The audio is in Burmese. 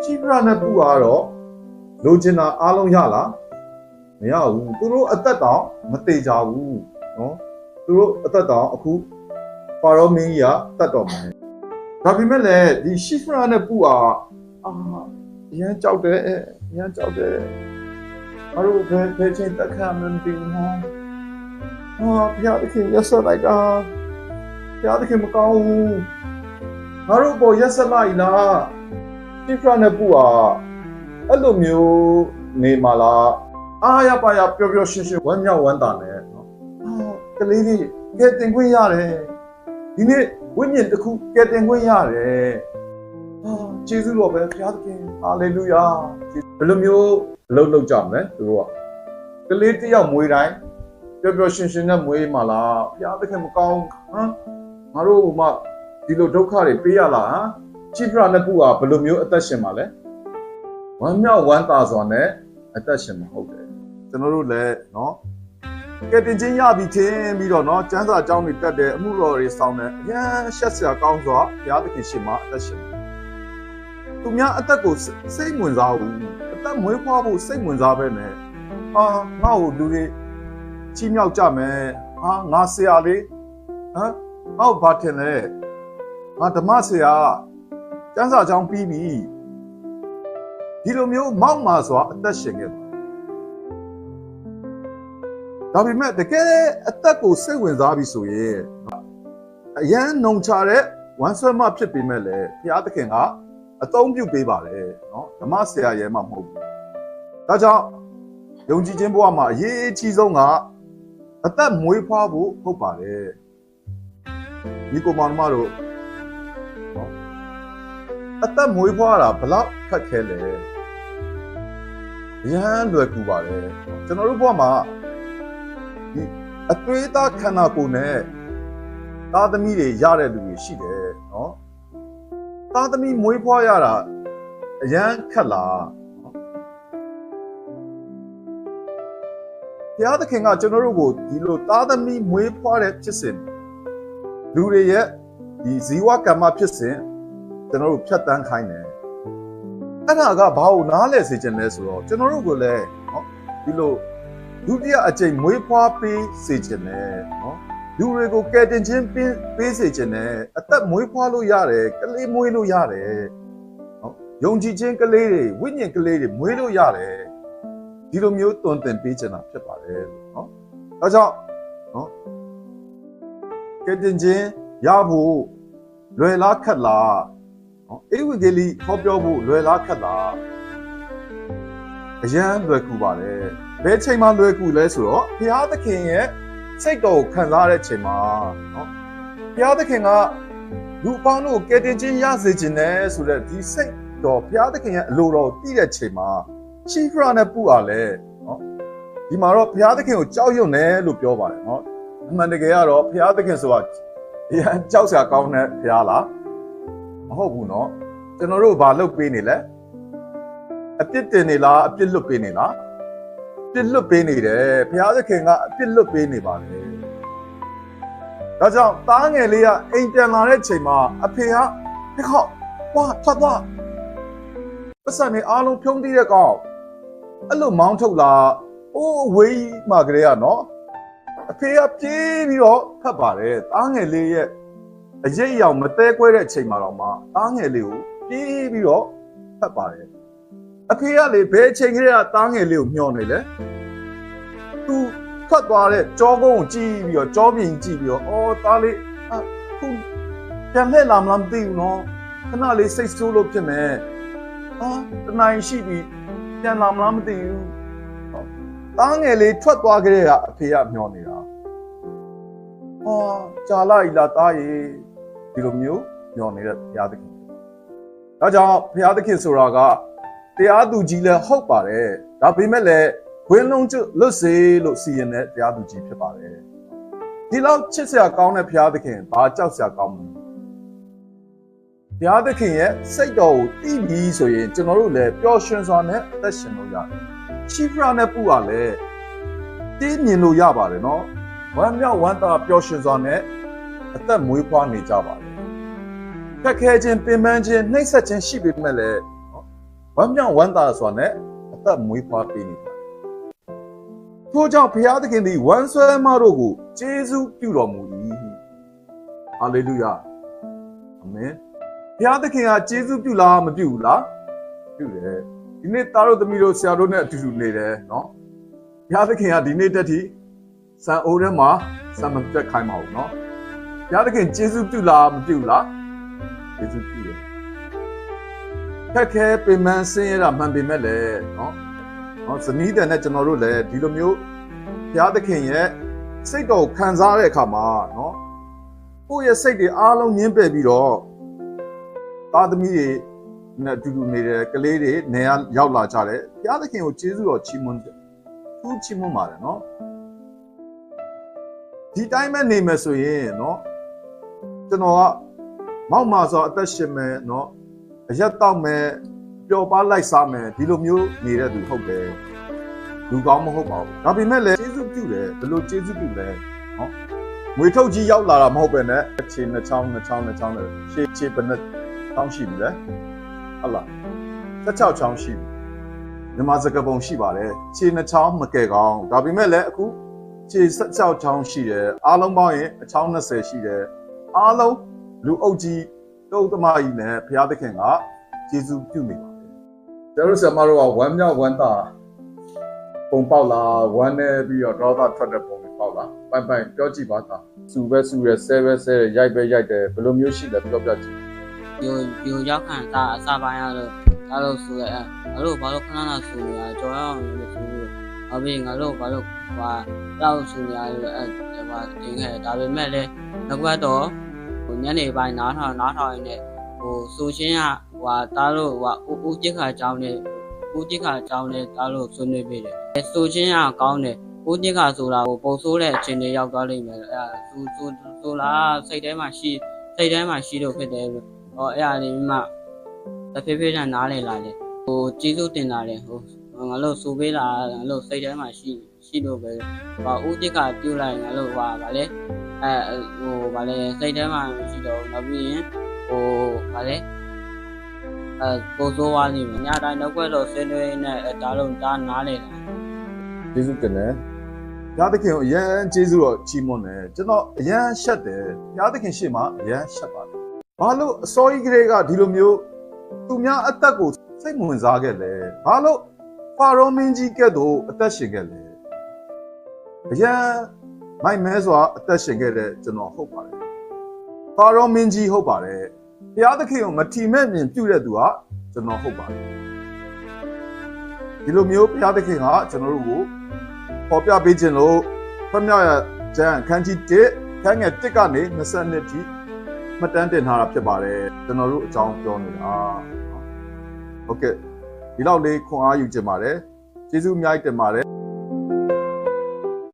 ရှိဖရနဲ့ပူကတော့လိုချင်တာအားလုံးရလားမရဘူးသူတို့အသက်တောင်မသေးကြဘူးနော်သူတို့အသက်တောင်အခုပါရောမင်းကြီးကတတ်တော်မယ်ဒါပေမဲ့လည်းဒီရှိဖရနဲ့ပူအာရမ်းကြောက်တယ်ရမ်းကြောက်တယ်ဘာလို့ဘယ်ချင်းတက်ခံမလို့ဒီနော်ဘုရားသခင်ရဆက်လိုက်တာဘုရားသခင်မကောင်းဘူးငါတို့ပေါ်ရက်ဆက်လိုက်လားရှိဖရနဲ့ပူအာအဲ့လိုမျိုးနေမှာလားအားရပါရပျော်ပျော်ရွှင်ရွှင်ဝမ်းမြောက်ဝမ်းသာနဲ့နော်ကလေးလေးကဲတင်ခွင့်ရတယ်ဒီနေ့ဝိညာဉ်တစ်ခုကဲတင်ခွင့်ရတယ်ကျေးဇူးတော်ပဲဘုရားသခင်ဟာလေလုယာဘယ်လိုမျိုးအလုပ်လုပ်ကြမလဲသူတို့ကလေးတစ်ယောက်မွေးတိုင်းပျော်ပျော်ရွှင်ရွှင်နဲ့မွေးမှာလားဘုရားသခင်မကောင်းငါတို့မှဒီလိုဒုက္ခတွေပေးရလားချိဖရနဲ့ပူကဘယ်လိုမျိုးအသက်ရှင်မှာလဲဝမ်းမြောက်ဝမ်းသာစွာနဲ့အသက်ရှင်မှာဟုတ်တယ်ကျွန်တော်တို့လည်းနော်ကဲတင်ချင်းရပြီထင်ပြီးတော့နော်ကျမ်းစာအကြောင်းတွေတက်တယ်အမှုတော်တွေစောင်းတယ်အရင်ရှက်စရာကောင်းစွာဘုရားသခင်ရှင်မှာအသက်ရှင်သူများအသက်ကိုစိတ်ဝင်စားဘူးအသက်မွေးဖွားဖို့စိတ်ဝင်စားပဲနဲ့ငါ့ကိုလူတွေချီးမြှောက်ကြမယ်ငါဆရာလေးငါ့ကိုဘာထင်လဲငါဓမ္မဆရာကျမ်းစာအကြောင်းပြီးပြီဒီလိုမျိုးမောက်မာစွာအသက်ရှင်ခဲ့ဒါပေမဲ့တကယ်အသက်ကိုစိတ်ဝင်စားပြီဆိုရင်အရန်နှုံချတဲ့ဝမ်းဆွဲမှဖြစ်ပေမဲ့လည်းဘုရားသခင်ကအသုံးပြုပေးပါတယ်နော်ဓမ္မဆရာရဲ့မှမဟုတ်ဘူးဒါကြောင့်ယုံကြည်ခြင်းဘဝမှာအရေးအကြီးဆုံးကအသက်မွေးဖွားဖို့ဟုတ်ပါတယ်ဒီကိုမောင်မတို့နော်အသက်မွေးဖွားတာဘလောက်ခက်ခဲလဲရမ်းလွယ်ကူပါတယ်ကျွန်တော်တို့ဘဝမှာဒီအသွေးသားခန္ဓာကိုယ်နဲ့သားသမီးတွေရတဲ့လူတွေရှိတယ်နော်သားသမီးမွေးဖွားရတာအရန်ခက်လားဘုရားသခင်ကကျွန်တော်တို့ကိုဒီလိုသားသမီးမွေးဖွားတဲ့ဖြစ်စဉ်လူတွေရဲ့ဒီဇီဝကမ္မဖြစ်စဉ်ကျွန်တော်တို့ဖြတ်တန်းခိုင်းတယ်အဲ့ဒါကဘာလို့နားလဲစေချင်လဲဆိုတော့ကျွန်တော်တို့ကိုလည်းနော်ဒီလိုဒုတိယအကြိမ်မွေးဖွားပေးစေချင်တယ်နော်လူတွေကိုကယ်တင်ခြင်းပေးစေချင်တယ်အသက်မွေးဖွားလို့ရတယ်ကလေးမွေးလို့ရတယ်နော်ယုံကြည်ခြင်းကလေးတွေဝိညာဉ်ကလေးတွေမွေးလို့ရတယ်ဒီလိုမျိုးတွင်တင်ပေးချင်တာဖြစ်ပါတယ်နော်ဒါကြောင့်နော်ကယ်တင်ခြင်းရဖို့လွယ်လားခက်လားဧဝံဂေလိဟောပြောဖို့လွယ်လားခက်လားအရန်လွယ်ကူပါတယ်ဘယ်ချိန်မှလွယ်ကူလဲဆိုတော့ဘုရားသခင်ရဲ့စိတ်တော်ကိုခံစားတဲ့ချိန်မှာနော်ဘုရားသခင်ကလူပေါင်းတို့ကယ်တင်ခြင်းရစေခြင်းနဲ့ဆိုတဲ့ဒီစိတ်တော်ဘုရားသခင်ရဲ့အလိုတော်ကိုသိတဲ့ချိန်မှာရှိဖရနဲ့ပူအားလဲနော်ဒီမှာတော့ဘုရားသခင်ကိုကြောက်ရွံ့တယ်လို့ပြောပါတယ်နော်အမှန်တကယ်ကတော့ဘုရားသခင်ဆိုတာအရန်ကြောက်စရာကောင်းတဲ့ဘုရားလားမဟုတ်ဘူးเนาะကျွန်တော်တို့ဘာလုပ်ပေးနေလဲအပြစ်တင်နေလားအပြစ်လွတ်ပေးနေလားအပြစ်လွတ်ပေးနေတယ်ဘုရားသခင်ကအပြစ်လွတ်ပေးနေပါတယ်ဒါကြောင့်သားငယ်လေးကအိမ်ပြန်လာတဲ့ချိန်မှာအဖေကဒီခေါက်ဝါထွက်သွားပတ်စံနေအားလုံးဖြုံးတီးတဲ့ကောင်အဲ့လိုမောင်းထုတ်လာအိုးဝေးမှကလေးကเนาะအဖေကပြေးပြီးတော့ဖတ်ပါတယ်သားငယ်လေးရဲ့အရေးအယောင်မတဲခွဲတဲ့အချိန်မှာတော့မှသားငယ်လေးကိုပြေးပြီးတော့ဖတ်ပါတယ်အဖေကလေဘယ်အချိန်ကလေးကသားငယ်လေးကိုမျှော်နေလဲသူဖတ်သွားတဲ့ကြောကုန်းကိုကြည့်ပြီးတော့ကြောပြင်ကြည့်ပြီးတော့အော်သားလေးခုပြန်လှည့်လာမလားမသိဘူးနော်ခဏလေးစိတ်ဆိုးလို့ဖြစ်မယ်တနိုင်ရှိပြီပြန်လာမလားမသိဘူးသားငယ်လေးထွက်သွားကြတဲ့ကအဖေကမျှော်နေတာကြာလာပြီလားသားရေဒီလိုမျိုးညော်နေတဲ့ဘုရားသခင်ဒါကြောင့်ဘုရားသခင်ဆိုတာကတရားသူကြီးလည်းဟုတ်ပါတယ်ဒါပေမဲ့လည်းဝင်းလုံးကျွလွတ်စေလို့စီရင်တဲ့တရားသူကြီးဖြစ်ပါတယ်ဒီလောက်ချစ်စရာကောင်းတဲ့ဘုရားသခင်ဘာကြောက်စရာကောင်းမလဲဘုရားသခင်ရဲ့စိတ်တော်ကိုသိပြီးဆိုရင်ကျွန်တော်တို့လည်းပျော်ရွှင်စွာနဲ့အသက်ရှင်လို့ရတယ်ရှိဖရနဲ့ပူကလည်းသိမြင်လို့ရပါတယ်နော်ဝမ်းမြောက်ဝမ်းသာပျော်ရွှင်စွာနဲ့အသက်မွေးဖွားနေကြပါတယ်ခက်ခဲခြင်းပင်ပန်းခြင်းနှိပ်စက်ခြင်းရှိပေမဲ့လည်း ဝမ်းမြောက်ဝမ်းသာစွာနဲ့အသက်မွေးဖွားပေးနေပါတယ်ထို့ကြောင့်ဘုရားသခင်သည်ဝမ်းဆွဲမတို့ကိုကျေးဇူးပြုတော်မူ၏ဟာလေလုယာအာမင်ဘုရားသခင်ကကျေးဇူးပြုလားမပြုဘူးလားပြုတယ်ဒီနေ့သားတို့သမီးတို့ဆရာတို့နဲ့အတူတူနေတယ်နော်ဘုရားသခင်ကဒီနေ့တက်ထိစံအိုးထဲမှာစံမတက်ခိုင်းပါဘူးနော်ဘုရားသခင်ကျေးဇူးပြုလားမပြုလားကျေးဇူးပြုတယ်ခက်ခဲပင်ပန်းဆင်းရဲတာမှန်ပေမဲ့လည်းနော်ဇနီးတဲ့နဲ့ကျွန်တော်တို့လည်းဒီလိုမျိုးဘုရားသခင်ရဲ့စိတ်တော်ခံစားတဲ့အခါမှာနော်ကိုယ့်ရဲ့စိတ်တွေအားလုံးညှင်းပယ်ပြီးတော့သားသမီးတွေနဲ့အတူတူနေတဲ့ကလေးတွေနေရာရောက်လာကြတယ်ဘုရားသခင်ကိုကျေးဇူးတော်ချီးမွမ်းတယ်သူချီးမွမ်းပါတယ်နော်ဒီတိုင်းပဲနေမယ်ဆိုရင်နော်ကျွန်တော်ကမောက်မာဆိုအသက်ရှင်မယ်နော်အရက်တောက်မယ်ပျော်ပါလိုက်စားမယ်ဒီလိုမျိုးနေတဲ့သူဟုတ်တယ်လူကောင်းမဟုတ်ပါဘူးဒါပေမဲ့လည်းကျေးဇူးပြုတယ်ဘယ်လိုကျေးဇူးပြုလဲနော်ငွေထုတ်ကြီးရောက်လာတာမဟုတ်ပဲနဲ့ခြေနှစ်ချောင်းနဲ့ခြေဘယ်နှချောင်းရှိပြီလဲဟုတ်လား16ချောင်းရှိပြီမြန်မာစကားပုံရှိပါတယ်ခြေနှစ်ချောင်းမကယ်ကောင်းဒါပေမဲ့လည်းအခုခြေ16ချောင်းရှိတယ်အားလုံးပေါင်းရင်အချောင်း20ရှိတယ်အားလုံးလူအုပ်ကြီးတုတ်သမားကြီးနဲ့ဘုရားသခင်ကကျေးဇူးပြုနေပါတယ်ကျွန်တော်ဆရာမတို့ကဝမ်းမြောက်ဝမ်းသာပုံပေါက်လာဝမ်းနေပြီးတော့ဒေါသထွက်တဲ့ပုံတွေပေါက်လာပိုင်ပြောကြည့်ပါသားစူပဲစူရဲဆဲပဲဆဲရဲရိုက်ပဲရိုက်တယ်ဘယ်လိုမျိုးရှိလဲပြောပြကြည့်有要看大班呀的，俺都输了，俺都把都看那输了，主要是输了，后边俺都把都话老输了，话应该大边买的，那个多，我年里把拿套呢，我首先啊，话大陆话五级卡招呢，大陆孙那边的，首先啊搞呢。五级卡输了，我不输了，今年要搞里面输了，谁在嘛洗都可以的。哎呀，你嘛，在飞上哪里来的？我记住点哪里？我老苏北啦，老谁在嘛洗都可以。把五级卡丢来，我老话把嘞，我把嘞谁在嘛洗都那边，我把嘞，不说话你们家在那块都谁在那大陆打哪里来？ကျေးဇူးတင်တယ်ဘုရားသခင်ကိုအရန်ကျေးဇူးတော်ချီးမွမ်းတယ်ကျွန်တော်အရန်ရှက်တယ်ဘုရားသခင်ရှေ့မှာအရန်ရှက်ပါတယ်ဘာလို့အစောကြီးကလေးကဒီလိုမျိုးသူများအသက်ကိုစိတ်ဝင်စားခဲ့လဲဘာလို့ဖာရောမင်းကြီးကဲ့သို့အသက်ရှင်ခဲ့လဲအရန်မိုက်မဲစွာအသက်ရှင်ခဲ့တဲ့ကျွန်တော်ဟုတ်ပါတယ်ဖာရောမင်းကြီးဟုတ်ပါတယ်ဘုရားသခင်ကိုမထီမဲ့မြင်ပြုတဲ့သူကကျွန်တော်ဟုတ်ပါတယ်ဒီလိုမျိုးဘုရားသခင်ကကျွန်တော်တို့ကိုပေါ်ပြပေးခြင်းလို့ဖျက်မြောက်ရကျမ်းခန်းကြီး1ခန်းငယ်1ကနေ22ထိမှတ်တမ်းတင်ထားတာဖြစ်ပါတယ်ကျွန်တော်တို့အကြောင်းပြောနေတာဟုတ်ကဲ့ဒီလောက်လေးခွန်အားယူခြင်းပါတယ်ကျေးဇူးအများကြီးတင်ပါတယ်